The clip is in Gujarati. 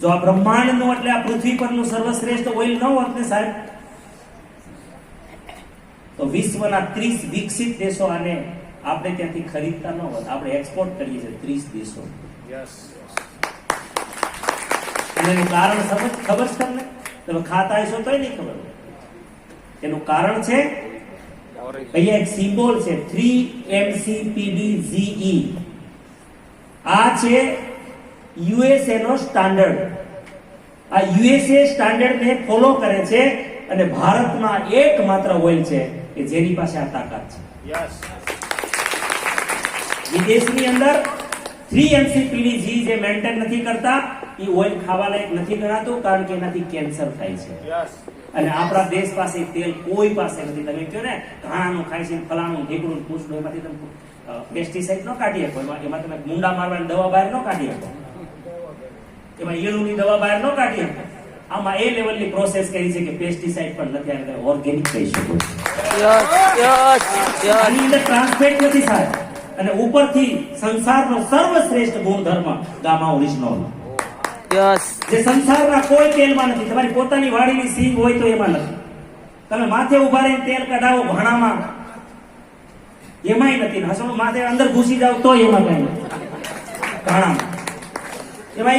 જો આ બ્રહ્માંડનું એટલે આ પૃથ્વી પરનું સર્વશ્રેષ્ઠ ઓઇલ ન હોત ને સાહેબ, તો વિશ્વના 30 વિકસિત દેશો આને આપણે ત્યાંથી ખરીદતા ન હોત. આપણે એક્સપોર્ટ કરીએ છીએ 30 દેશો. અને એનું કારણ ખબર છે તમને? તમે ખાતા હશો તોય નહીં ખબર. એનું કારણ છે અહીંયા એક સિમ્બોલ છે 3MCPDZE. આ છે યુએસએ નો સ્ટાન્ડર્ડ. આ યુએસએ સ્ટાન્ડર્ડ ને ફોલો કરે છે અને ભારતમાં એકમાત્ર ઓઇલ છે કે જેની પાસે આ તાકાત છે. વિદેશની અંદર 3MCPDZ જે મેન્ટેન નથી કરતા એ ઓઇલ ખાવા લાયક નથી ગણાતું, કારણ કે એનાથી કેન્સર થાય છે. અને આપણા દેશ પાસે તેલ કોઈ પાસે નથી. તમે કહો ને ઘાણાનું ખાય છે, ફલાણું ઢીકડું પૂછડું, એમાંથી તમે પેસ્ટિસાઇડ ન કાઢી શકો, એમાં તમે મુંડા મારવાની દવા બહાર ન કાઢી શકો, એમાં ઈયળની દવા બહાર ન કાઢી શકો. આમાં એ લેવલની પ્રોસેસ કરી છે કે પેસ્ટિસાઇડ પણ નથી, આને ઓર્ગેનિક કહી શકો. આની અંદર ટ્રાન્સફેટ નથી સાહેબ, અને ઉપરથી સંસારનો સર્વશ્રેષ્ઠ ગુણધર્મ ગામા ઓરિજિનલ, જે સંસારના કોઈ તેલમાં નથી. તમારી પોતાની વાડીની સિંગ હોય તો એમાં નથી. તમે માથે ઉભા રહીને તેલ કઢાવો ભાણામાં, એમાંય નથી. હસણું માથે અંદર ઘૂસી જાવ તો એમાં કઈ નથી. ભાણામાં એમાં